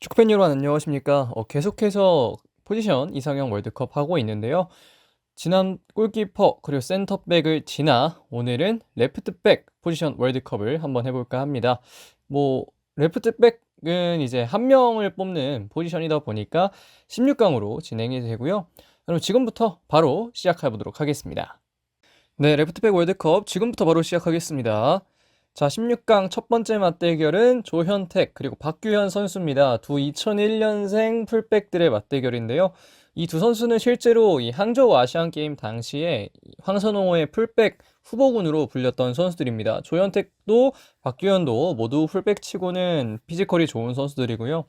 축구팬 여러분 안녕하십니까? 계속해서 포지션 이상형 월드컵 하고 있는데요. 지난 골키퍼 그리고 센터백을 지나 오늘은 레프트백 포지션 월드컵을 한번 해볼까 합니다. 뭐 레프트백은 이제 한 명을 뽑는 포지션이다 보니까 16강으로 진행이 되고요. 그럼 지금부터 바로 시작해 보도록 하겠습니다. 네, 레프트백 월드컵 지금부터 바로 시작하겠습니다. 자, 16강 첫 번째 맞대결은 조현택 그리고 박규현 선수입니다. 두 2001년생 풀백들의 맞대결인데요. 이 두 선수는 실제로 이 항저우 아시안 게임 당시에 황선홍호의 풀백 후보군으로 불렸던 선수들입니다. 조현택도 박규현도 모두 풀백 치고는 피지컬이 좋은 선수들이고요.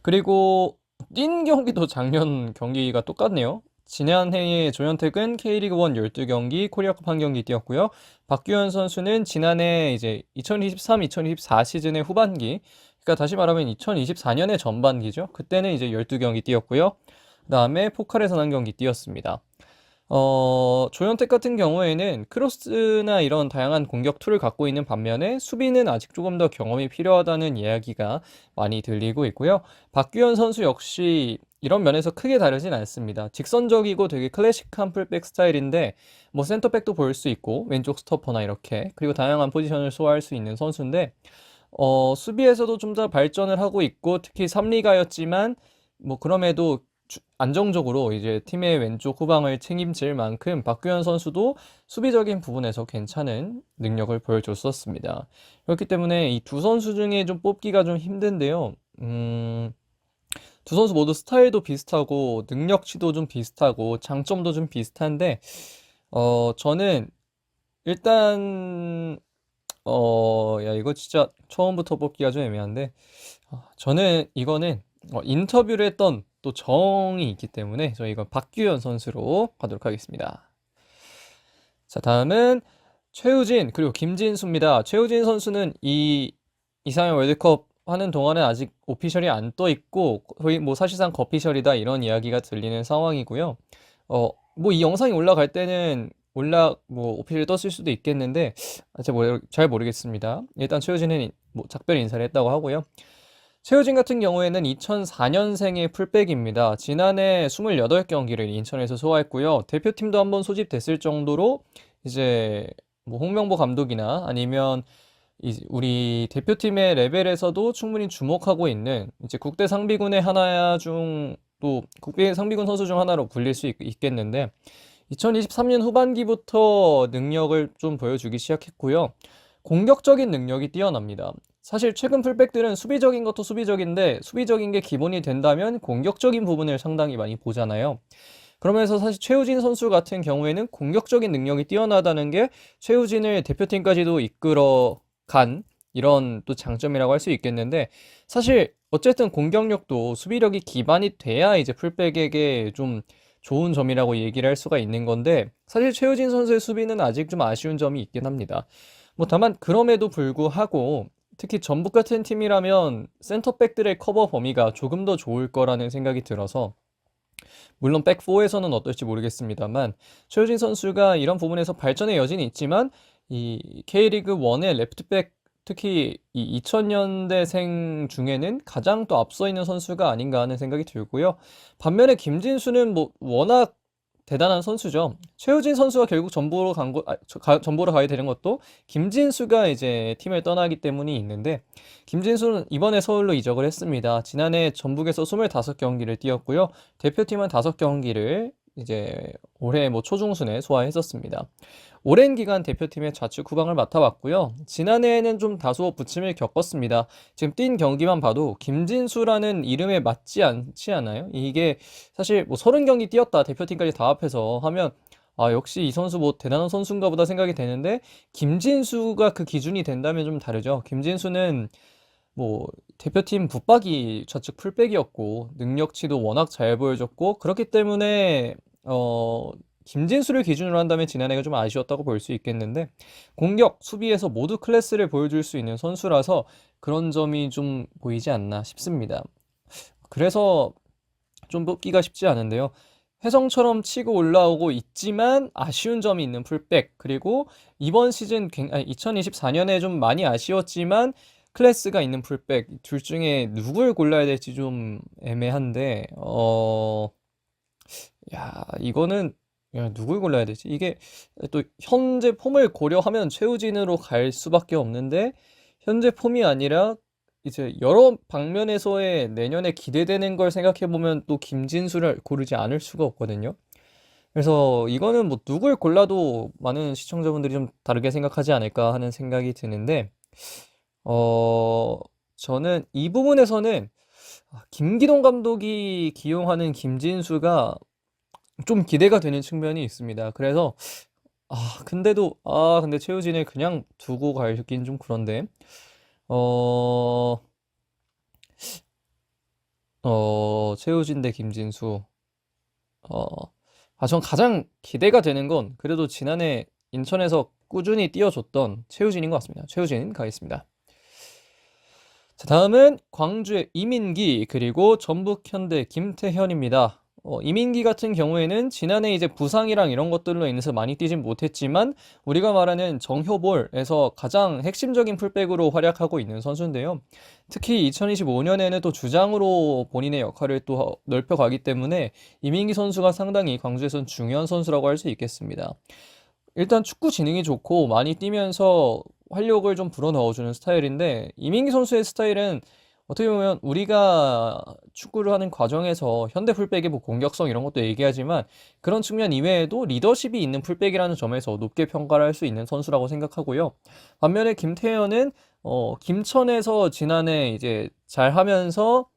그리고 뛴 경기도 작년 경기가 똑같네요. 지난해에 조현택은 K리그 1 12경기, 코리아컵 1경기 뛰었고요. 박규현 선수는 지난해 이제 2023, 2024 시즌의 후반기, 그러니까 다시 말하면 2024년의 전반기죠. 그때는 이제 12경기 뛰었고요. 그다음에 포칼에서 한 경기 뛰었습니다. 조현택 같은 경우에는 크로스나 이런 다양한 공격 툴을 갖고 있는 반면에 수비는 아직 조금 더 경험이 필요하다는 이야기가 많이 들리고 있고요. 박규현 선수 역시 이런 면에서 크게 다르진 않습니다. 직선적이고 되게 클래식한 풀백 스타일인데 뭐 센터백도 볼 수 있고 왼쪽 스토퍼나 이렇게 그리고 다양한 포지션을 소화할 수 있는 선수인데 수비에서도 좀 더 발전을 하고 있고 특히 3리가였지만 뭐 그럼에도 안정적으로 이제 팀의 왼쪽 후방을 책임질 만큼 박규현 선수도 수비적인 부분에서 괜찮은 능력을 보여줬었습니다. 그렇기 때문에 이 두 선수 중에 좀 뽑기가 좀 힘든데요. 두 선수 모두 스타일도 비슷하고 능력치도 좀 비슷하고 장점도 좀 비슷한데 저는 일단 야 이거 진짜 처음부터 뽑기가 좀 애매한데 저는 이거는 인터뷰를 했던 또 정이 있기 때문에 저희가 박규현 선수로 가도록 하겠습니다. 자, 다음은 최우진 그리고 김진수입니다. 최우진 선수는 이 이상형 월드컵 하는 동안은 아직 오피셜이 안 떠 있고 거의 뭐 사실상 거피셜이다 이런 이야기가 들리는 상황이고요. 뭐 이 영상이 올라갈 때는 뭐 오피셜이 떴을 수도 있겠는데 잘 모르겠습니다. 일단 최우진은 뭐 작별 인사를 했다고 하고요. 최우진 같은 경우에는 2004년생의 풀백입니다. 지난해 28경기를 인천에서 소화했고요. 대표팀도 한번 소집됐을 정도로 이제 뭐 홍명보 감독이나 아니면 우리 대표팀의 레벨에서도 충분히 주목하고 있는 이제 국대 상비군의 하나 중 또 국대 상비군 선수 중 하나로 불릴 수 있겠는데 2023년 후반기부터 능력을 좀 보여주기 시작했고요. 공격적인 능력이 뛰어납니다. 사실 최근 풀백들은 수비적인 것도 수비적인데 수비적인 게 기본이 된다면 공격적인 부분을 상당히 많이 보잖아요. 그러면서 사실 최우진 선수 같은 경우에는 공격적인 능력이 뛰어나다는 게 최우진을 대표팀까지도 이끌어 간 이런 또 장점이라고 할 수 있겠는데 사실 어쨌든 공격력도 수비력이 기반이 돼야 이제 풀백에게 좀 좋은 점이라고 얘기를 할 수가 있는 건데 사실 최우진 선수의 수비는 아직 좀 아쉬운 점이 있긴 합니다. 뭐 다만 그럼에도 불구하고 특히 전북 같은 팀이라면 센터백들의 커버 범위가 조금 더 좋을 거라는 생각이 들어서 물론 백4에서는 어떨지 모르겠습니다만 최우진 선수가 이런 부분에서 발전의 여진이 있지만 이 K리그 1의 레프트백 특히 이 2000년대생 중에는 가장 또 앞서 있는 선수가 아닌가 하는 생각이 들고요. 반면에 김진수는 뭐 워낙 대단한 선수죠. 최우진 선수가 결국 전보로 가야 되는 것도 김진수가 이제 팀을 떠나기 때문이 있는데 김진수는 이번에 서울로 이적을 했습니다. 지난해 전북에서 25경기를 뛰었고요. 대표팀은 5경기를 이제 올해 뭐 초중순에 소화했었습니다. 오랜 기간 대표팀의 좌측 후방을 맡아봤고요. 지난해에는 좀 다소 부침을 겪었습니다. 지금 뛴 경기만 봐도 김진수라는 이름에 맞지 않지 않아요? 이게 사실 뭐 30경기 뛰었다 대표팀까지 다 합해서 하면 역시 이 선수 뭐 대단한 선수인가 보다 생각이 되는데 김진수가 그 기준이 된다면 좀 다르죠. 김진수는 뭐 대표팀 붙박이 좌측 풀백이었고 능력치도 워낙 잘 보여줬고 그렇기 때문에 김진수를 기준으로 한다면 지난해가 좀 아쉬웠다고 볼 수 있겠는데 공격, 수비에서 모두 클래스를 보여줄 수 있는 선수라서 그런 점이 좀 보이지 않나 싶습니다. 그래서 좀 뽑기가 쉽지 않은데요. 혜성처럼 치고 올라오고 있지만 아쉬운 점이 있는 풀백 그리고 이번 시즌 2024년에 좀 많이 아쉬웠지만 클래스가 있는 풀백 둘 중에 누굴 골라야 될지 좀 애매한데 이거는 누굴 골라야 되지? 이게 또 현재 폼을 고려하면 최우진으로 갈 수밖에 없는데 현재 폼이 아니라 이제 여러 방면에서의 내년에 기대되는 걸 생각해 보면 또 김진수를 고르지 않을 수가 없거든요. 그래서 이거는 뭐 누굴 골라도 많은 시청자분들이 좀 다르게 생각하지 않을까 하는 생각이 드는데 어 저는 이 부분에서는 김기동 감독이 기용하는 김진수가 좀 기대가 되는 측면이 있습니다. 그래서 근데 최우진을 그냥 두고 가긴 좀 그런데 어, 최우진 대 김진수. 어, 전 가장 기대가 되는 건 그래도 지난해 인천에서 꾸준히 뛰어줬던 최우진인 것 같습니다. 최우진 가겠습니다. 자, 다음은 광주의 이민기 그리고 전북 현대 김태현입니다. 이민기 같은 경우에는 지난해 이제 부상이랑 이런 것들로 인해서 많이 뛰진 못했지만 우리가 말하는 정효볼에서 가장 핵심적인 풀백으로 활약하고 있는 선수인데요. 특히 2025년에는 또 주장으로 본인의 역할을 또 넓혀가기 때문에 이민기 선수가 상당히 광주에선 중요한 선수라고 할 수 있겠습니다. 일단 축구 지능이 좋고 많이 뛰면서 활력을 좀 불어넣어주는 스타일인데 이민기 선수의 스타일은 어떻게 보면 우리가 축구를 하는 과정에서 현대 풀백의 뭐 공격성 이런 것도 얘기하지만 그런 측면 이외에도 리더십이 있는 풀백이라는 점에서 높게 평가를 할 수 있는 선수라고 생각하고요. 반면에 김태현은 김천에서 지난해 이제 잘 하면서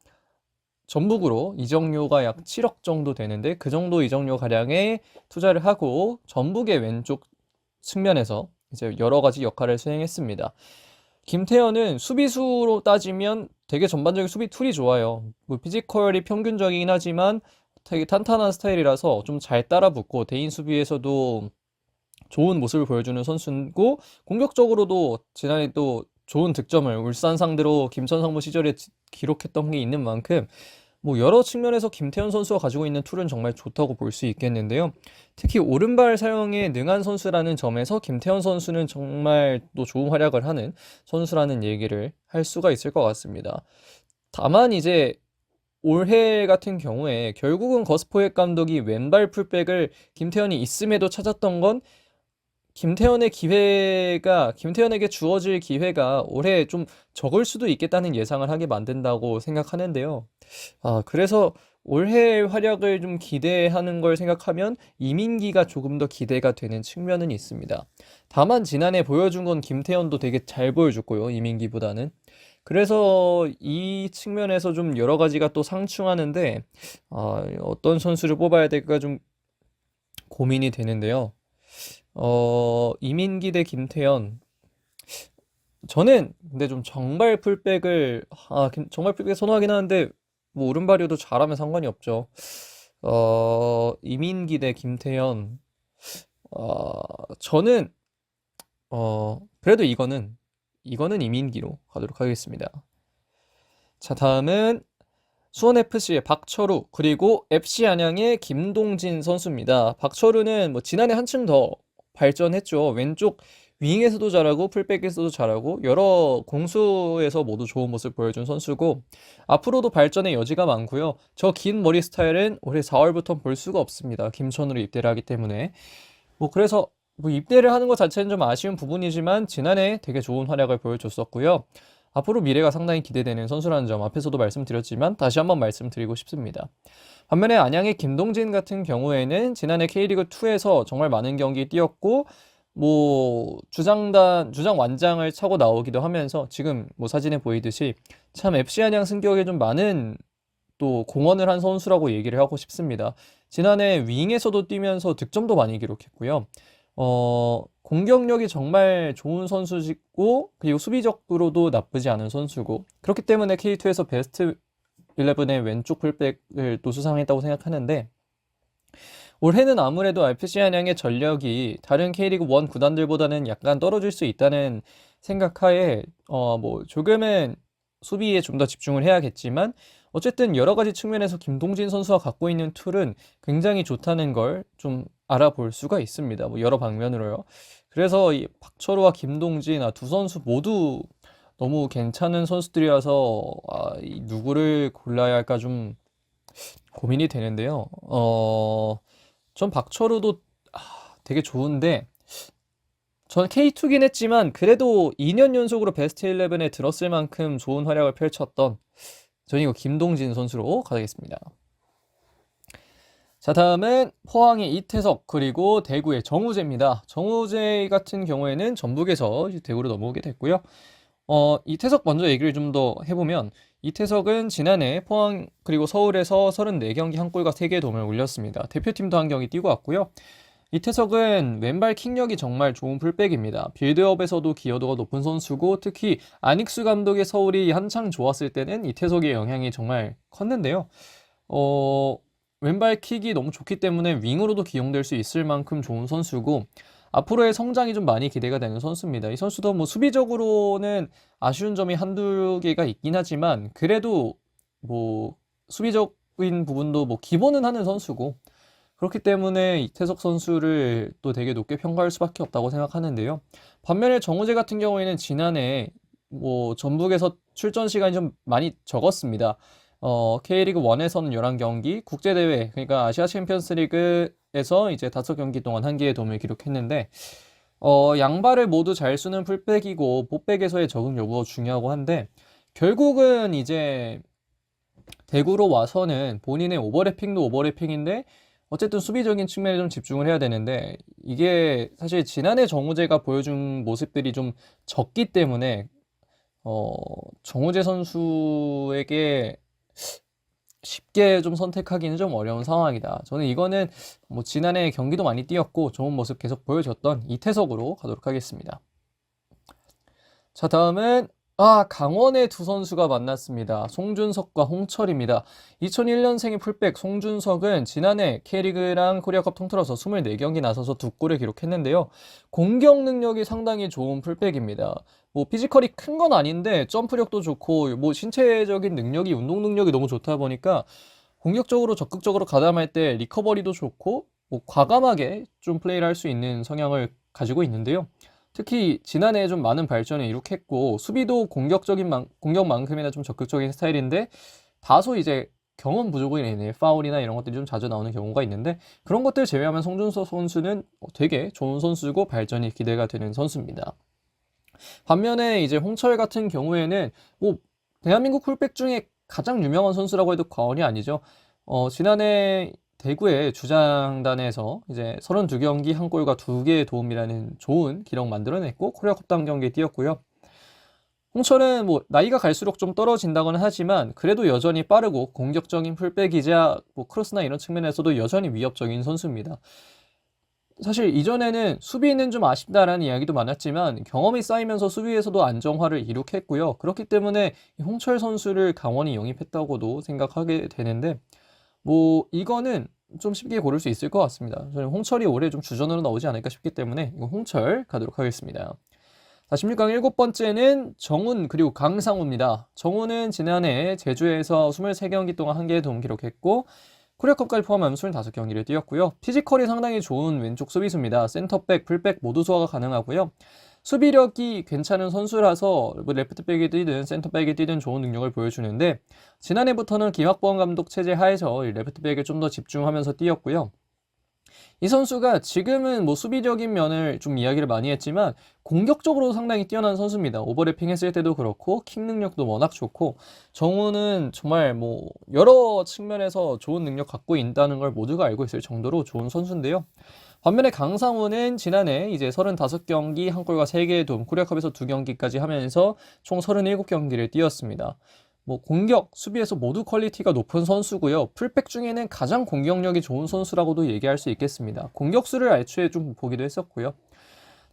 전북으로 이적료가 약 7억 정도 되는데 그 정도 이적료 가량에 투자를 하고 전북의 왼쪽 측면에서 이제 여러 가지 역할을 수행했습니다. 김태현은 수비수로 따지면 되게 전반적인 수비 툴이 좋아요. 뭐 피지컬이 평균적이긴 하지만 되게 탄탄한 스타일이라서 좀 잘 따라붙고 대인 수비에서도 좋은 모습을 보여주는 선수고 공격적으로도 지난해 또 좋은 득점을 울산 상대로 김천 상무 시절에 기록했던 게 있는 만큼 뭐 여러 측면에서 김태현 선수가 가지고 있는 툴은 정말 좋다고 볼 수 있겠는데요. 특히 오른발 사용에 능한 선수라는 점에서 김태현 선수는 정말 또 좋은 활약을 하는 선수라는 얘기를 할 수가 있을 것 같습니다. 다만 이제 올해 같은 경우에 결국은 거스포획 감독이 왼발 풀백을 김태현이 있음에도 찾았던 건 김태현에게 주어질 기회가 올해 좀 적을 수도 있겠다는 예상을 하게 만든다고 생각하는데요. 그래서 올해 활약을 좀 기대하는 걸 생각하면 이민기가 조금 더 기대가 되는 측면은 있습니다. 다만 지난해 보여준 건 김태현도 되게 잘 보여줬고요, 이민기보다는. 그래서 이 측면에서 좀 여러 가지가 또 상충하는데, 어떤 선수를 뽑아야 될까 좀 고민이 되는데요. 이민기 대 김태현. 저는 근데 좀 정말 풀백을 선호하긴 하는데 뭐 오른발이어도 잘하면 상관이 없죠. 이민기 대 김태현. 저는 그래도 이거는 이민기로 가도록 하겠습니다. 자, 다음은 수원FC의 박철우 그리고 FC 안양의 김동진 선수입니다. 박철우는 뭐 지난해 한층 더 발전했죠. 왼쪽 윙에서도 잘하고 풀백에서도 잘하고 여러 공수에서 모두 좋은 모습을 보여준 선수고 앞으로도 발전의 여지가 많고요. 저 긴 머리 스타일은 올해 4월부터 볼 수가 없습니다. 김천으로 입대를 하기 때문에 그래서 입대를 하는 것 자체는 좀 아쉬운 부분이지만 지난해 되게 좋은 활약을 보여줬었고요. 앞으로 미래가 상당히 기대되는 선수라는 점 앞에서도 말씀드렸지만 다시 한번 말씀드리고 싶습니다. 반면에 안양의 김동진 같은 경우에는 지난해 K리그2에서 정말 많은 경기 뛰었고 주장 완장을 차고 나오기도 하면서 지금 사진에 보이듯이 참 FC 안양 승격에 좀 많은 또 공헌을 한 선수라고 얘기를 하고 싶습니다. 지난해 윙에서도 뛰면서 득점도 많이 기록했고요. 공격력이 정말 좋은 선수고 그리고 수비적으로도 나쁘지 않은 선수고 그렇기 때문에 K2에서 베스트 11의 왼쪽 풀백을 또 수상했다고 생각하는데 올해는 아무래도 FC 안양의 전력이 다른 K리그 1 구단들보다는 약간 떨어질 수 있다는 생각하에 조금은 수비에 좀 더 집중을 해야겠지만 어쨌든 여러 가지 측면에서 김동진 선수가 갖고 있는 툴은 굉장히 좋다는 걸 좀 알아볼 수가 있습니다. 여러 방면으로요. 그래서 이 박철우와 김동진 두 선수 모두 너무 괜찮은 선수들이라서 누구를 골라야 할까 좀 고민이 되는데요. 전 박철우도 되게 좋은데 전 K2긴 했지만 그래도 2년 연속으로 베스트 11에 들었을 만큼 좋은 활약을 펼쳤던 저는 이거 김동진 선수로 가겠습니다. 자, 다음은 포항의 이태석 그리고 대구의 정우재입니다. 정우재 같은 경우에는 전북에서 대구로 넘어오게 됐고요. 이태석 먼저 얘기를 좀 더 해보면 이태석은 지난해 포항 그리고 서울에서 34경기 한 골과 3개의 도움을 올렸습니다. 대표팀도 한 경기 뛰고 왔고요. 이태석은 왼발 킥력이 정말 좋은 풀백입니다. 빌드업에서도 기여도가 높은 선수고 특히 안익수 감독의 서울이 한창 좋았을 때는 이태석의 영향이 정말 컸는데요. 왼발 킥이 너무 좋기 때문에 윙으로도 기용될 수 있을 만큼 좋은 선수고 앞으로의 성장이 좀 많이 기대가 되는 선수입니다. 이 선수도 뭐 수비적으로는 아쉬운 점이 한두 개가 있긴 하지만 그래도 뭐 수비적인 부분도 뭐 기본은 하는 선수고 그렇기 때문에 이태석 선수를 또 되게 높게 평가할 수밖에 없다고 생각하는데요. 반면에 정우재 같은 경우에는 지난해 뭐 전북에서 출전 시간이 좀 많이 적었습니다. K리그 1에서는 11경기, 국제대회, 그러니까 아시아 챔피언스 리그에서 이제 5경기 동안 한 개의 도움을 기록했는데, 양발을 모두 잘 쓰는 풀백이고, 복백에서의 적응 여부가 중요하고 한데, 결국은 이제 대구로 와서는 본인의 오버래핑도 오버래핑인데, 어쨌든 수비적인 측면에 좀 집중을 해야 되는데, 이게 사실 지난해 정우재가 보여준 모습들이 좀 적기 때문에, 정우재 선수에게 쉽게 좀 선택하기는 좀 어려운 상황이다. 저는 이거는 뭐 지난해 경기도 많이 뛰었고 좋은 모습 계속 보여줬던 이태석으로 가도록 하겠습니다. 자, 다음은 강원의 두 선수가 만났습니다. 송준석과 홍철입니다. 2001년생의 풀백 송준석은 지난해 K리그랑 코리아컵 통틀어서 24경기 나서서 2골을 기록했는데요. 공격 능력이 상당히 좋은 풀백입니다. 뭐 피지컬이 큰 건 아닌데 점프력도 좋고 뭐 신체적인 능력이 운동 능력이 너무 좋다 보니까 공격적으로 적극적으로 가담할 때 리커버리도 좋고 뭐 과감하게 좀 플레이를 할 수 있는 성향을 가지고 있는데요. 특히 지난해 좀 많은 발전을 이룩했고 수비도 공격만큼이나 좀 적극적인 스타일인데 다소 이제 경험 부족으로 인해 파울이나 이런 것들이 좀 자주 나오는 경우가 있는데 그런 것들 제외하면 송준석 선수는 되게 좋은 선수고 발전이 기대가 되는 선수입니다. 반면에 이제 홍철 같은 경우에는 뭐 대한민국 풀백 중에 가장 유명한 선수라고 해도 과언이 아니죠. 지난해 대구의 주장단에서 이제 32경기 한 골과 2개의 도움이라는 좋은 기록 만들어냈고 코리아컵도 한 경기에 뛰었고요. 홍철은 뭐 나이가 갈수록 좀 떨어진다고는 하지만 그래도 여전히 빠르고 공격적인 풀백이자 뭐 크로스나 이런 측면에서도 여전히 위협적인 선수입니다. 사실 이전에는 수비는 좀 아쉽다라는 이야기도 많았지만 경험이 쌓이면서 수비에서도 안정화를 이룩했고요. 그렇기 때문에 홍철 선수를 강원이 영입했다고도 생각하게 되는데 뭐 이거는 좀 쉽게 고를 수 있을 것 같습니다. 저는 홍철이 올해 좀 주전으로 나오지 않을까 싶기 때문에 이거 홍철 가도록 하겠습니다. 자, 16강 7번째는 정훈 그리고 강상우입니다. 정훈은 지난해 제주에서 23경기 동안 한 개의 도움 기록했고 코리아컵까지 포함하면 25경기를 뛰었고요. 피지컬이 상당히 좋은 왼쪽 수비수입니다. 센터백, 풀백 모두 소화가 가능하고요. 수비력이 괜찮은 선수라서 뭐 레프트백이 뛰든 센터백이 뛰든 좋은 능력을 보여주는데 지난해부터는 김학범 감독 체제 하에서 레프트백에 좀 더 집중하면서 뛰었고요. 이 선수가 지금은 뭐 수비적인 면을 좀 이야기를 많이 했지만 공격적으로 상당히 뛰어난 선수입니다. 오버래핑 했을 때도 그렇고 킥 능력도 워낙 좋고 정우는 정말 뭐 여러 측면에서 좋은 능력 갖고 있다는 걸 모두가 알고 있을 정도로 좋은 선수인데요. 반면에 강상우는 지난해 이제 35경기 한 골과 3개의 도움, 코리아컵에서 2경기까지 하면서 총 37경기를 뛰었습니다. 뭐 공격, 수비에서 모두 퀄리티가 높은 선수고요. 풀백 중에는 가장 공격력이 좋은 선수라고도 얘기할 수 있겠습니다. 공격수를 애초에 좀 보기도 했었고요.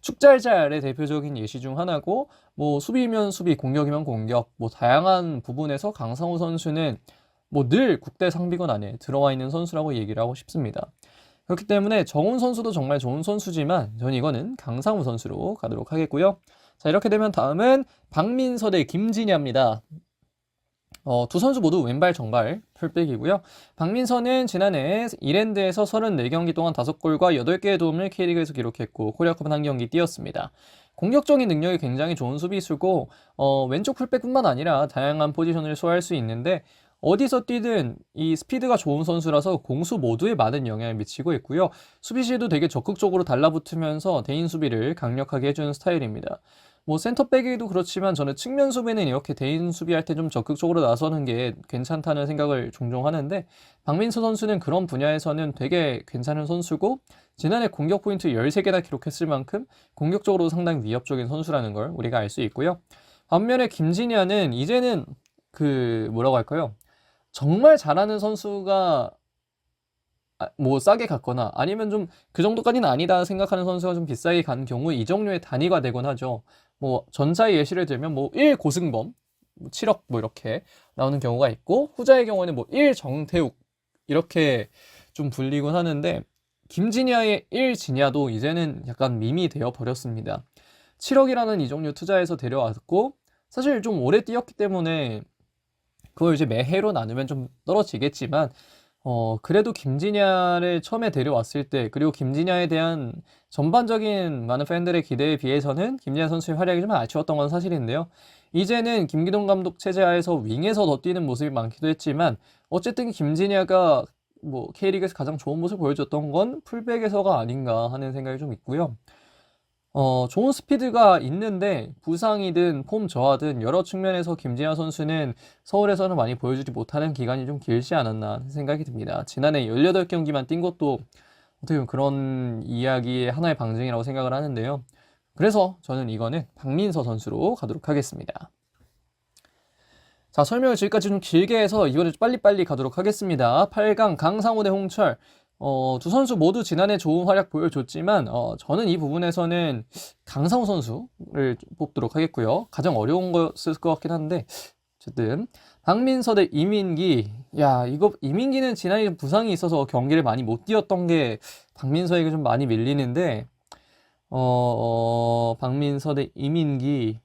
축잘잘의 대표적인 예시 중 하나고 뭐 수비면 수비, 공격이면 공격, 뭐 다양한 부분에서 강상우 선수는 뭐 늘 국대 상비군 안에 들어와 있는 선수라고 얘기를 하고 싶습니다. 그렇기 때문에 정훈 선수도 정말 좋은 선수지만 전 이거는 강상우 선수로 가도록 하겠고요. 자, 이렇게 되면 다음은 박민서 대 김진야입니다. 두 선수 모두 왼발 정발 풀백이고요. 박민서는 지난해 이랜드에서 34경기 동안 5골과 8개의 도움을 K리그에서 기록했고 코리아컵은 한 경기 뛰었습니다. 공격적인 능력이 굉장히 좋은 수비수고 왼쪽 풀백뿐만 아니라 다양한 포지션을 소화할 수 있는데 어디서 뛰든 이 스피드가 좋은 선수라서 공수 모두에 많은 영향을 미치고 있고요. 수비 시에도 되게 적극적으로 달라붙으면서 대인 수비를 강력하게 해주는 스타일입니다. 뭐 센터백에도 그렇지만 저는 측면 수비는 이렇게 대인 수비할 때 좀 적극적으로 나서는 게 괜찮다는 생각을 종종 하는데 박민서 선수는 그런 분야에서는 되게 괜찮은 선수고 지난해 공격 포인트 13개나 기록했을 만큼 공격적으로 상당히 위협적인 선수라는 걸 우리가 알 수 있고요. 반면에 김진야는 이제는 뭐라고 할까요? 정말 잘하는 선수가 뭐 싸게 갔거나 아니면 좀 그 정도까지는 아니다 생각하는 선수가 좀 비싸게 간 경우 이 종류의 단위가 되곤 하죠. 뭐 전자의 예시를 들면 뭐 1 고승범 7억 뭐 이렇게 나오는 경우가 있고 후자의 경우에는 뭐 1 정태욱 이렇게 좀 불리곤 하는데 김진야의 1 진야도 이제는 약간 밈이 되어 버렸습니다. 7억이라는 이 종류 투자해서 데려왔고 사실 좀 오래 뛰었기 때문에 그걸 이제 매해로 나누면 좀 떨어지겠지만 그래도 김진야를 처음에 데려왔을 때 그리고 김진야에 대한 전반적인 많은 팬들의 기대에 비해서는 김진야 선수의 활약이 좀 아쉬웠던 건 사실인데요. 이제는 김기동 감독 체제 하에서 윙에서 더 뛰는 모습이 많기도 했지만 어쨌든 김진야가 뭐 K리그에서 가장 좋은 모습을 보여줬던 건 풀백에서가 아닌가 하는 생각이 좀 있고요. 좋은 스피드가 있는데 부상이든 폼 저하든 여러 측면에서 김진야 선수는 서울에서는 많이 보여주지 못하는 기간이 좀 길지 않았나 하는 생각이 듭니다. 지난해 18경기만 뛴 것도 어떻게 보면 그런 이야기의 하나의 방증이라고 생각을 하는데요. 그래서 저는 이거는 박민서 선수로 가도록 하겠습니다. 자, 설명을 지금까지 좀 길게 해서 이거는 빨리빨리 가도록 하겠습니다. 8강 강상우 대 홍철. 두 선수 모두 지난해 좋은 활약 보여줬지만 저는 이 부분에서는 강상우 선수를 뽑도록 하겠고요. 가장 어려운 거였을 것 같긴 한데 어쨌든 박민서 대 이민기. 야, 이거 이민기는 지난해 부상이 있어서 경기를 많이 못 뛰었던 게 박민서에게 좀 많이 밀리는데 박민서 대 이민기.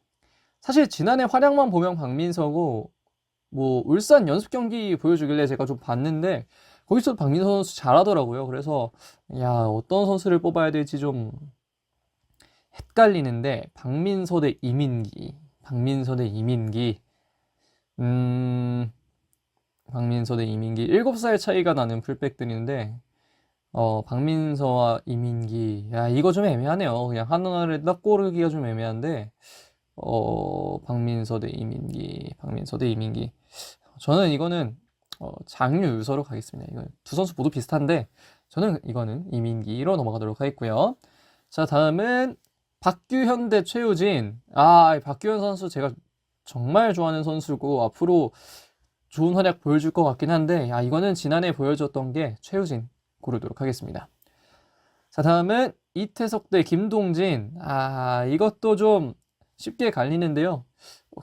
사실 지난해 활약만 보면 박민서고 뭐 울산 연습 경기 보여주길래 제가 좀 봤는데 거기서 박민서 선수 잘하더라고요. 그래서 야, 어떤 선수를 뽑아야 될지 좀 헷갈리는데 박민서 대 이민기. 박민서 대 이민기. 박민서 대 이민기. 7살 차이가 나는 풀백들인데 박민서와 이민기. 야, 이거 좀 애매하네요. 그냥 하나를 딱 고르기가 좀 애매한데 박민서 대 이민기. 박민서 대 이민기. 저는 이거는 장유 유서로 가겠습니다. 이거 두 선수 모두 비슷한데 저는 이거는 이민기로 넘어가도록 하겠고요. 자, 다음은 박규현 대 최우진. 박규현 선수 제가 정말 좋아하는 선수고 앞으로 좋은 활약 보여줄 것 같긴 한데 이거는 지난해 보여줬던 게 최우진 고르도록 하겠습니다. 자, 다음은 이태석 대 김동진. 이것도 좀 쉽게 갈리는데요.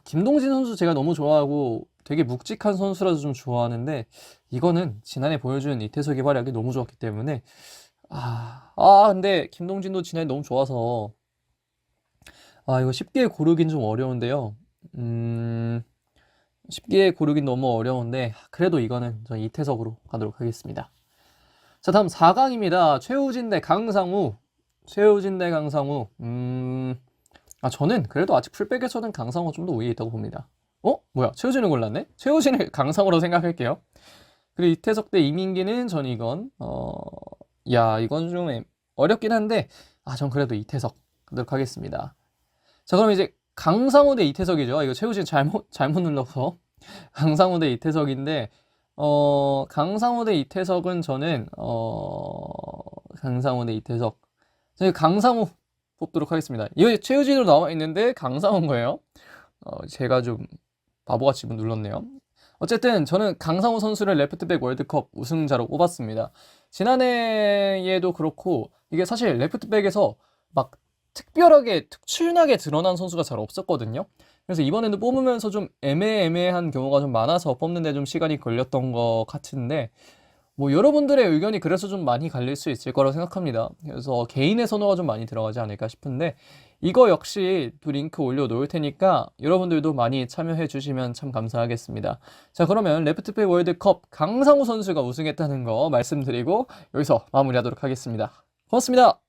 김동진 선수 제가 너무 좋아하고 되게 묵직한 선수라서 좀 좋아하는데 이거는 지난해 보여준 이태석의 활약이 너무 좋았기 때문에 근데 김동진도 지난해 너무 좋아서 이거 쉽게 고르긴 좀 어려운데요. 쉽게 고르긴 너무 어려운데 그래도 이거는 저 이태석으로 가도록 하겠습니다. 자, 다음 4강입니다. 최우진 대 강상우. 최우진 대 강상우. 저는 그래도 아직 풀백에서는 강상우가 좀 더 우위에 있다고 봅니다. 뭐야? 최우진을 골랐네? 최우진을 강상우로 생각할게요. 그리고 이태석 대 이민기는 전 이건 이건 좀 어렵긴 한데 전 그래도 이태석 하도록 하겠습니다. 자, 그럼 이제 강상우 대 이태석이죠. 이거 최우진 잘못 눌러서 강상우 대 이태석인데 강상우 대 이태석은 저는 강상우 대 이태석. 저희 강상우 뽑도록 하겠습니다. 이거 최우진으로 나와 있는데 강상우인 거예요. 제가 좀 바보같이 눌렀네요. 어쨌든 저는 강상우 선수를 레프트백 월드컵 우승자로 뽑았습니다. 지난해에도 그렇고 이게 사실 레프트백에서 막 특별하게 특출나게 드러난 선수가 잘 없었거든요. 그래서 이번에도 뽑으면서 좀 애매한 경우가 좀 많아서 뽑는데 좀 시간이 걸렸던 것 같은데 뭐 여러분들의 의견이 그래서 좀 많이 갈릴 수 있을 거라고 생각합니다. 그래서 개인의 선호가 좀 많이 들어가지 않을까 싶은데 이거 역시 또 링크 올려놓을 테니까 여러분들도 많이 참여해 주시면 참 감사하겠습니다. 자, 그러면 레프트백 월드컵 강상우 선수가 우승했다는 거 말씀드리고 여기서 마무리하도록 하겠습니다. 고맙습니다.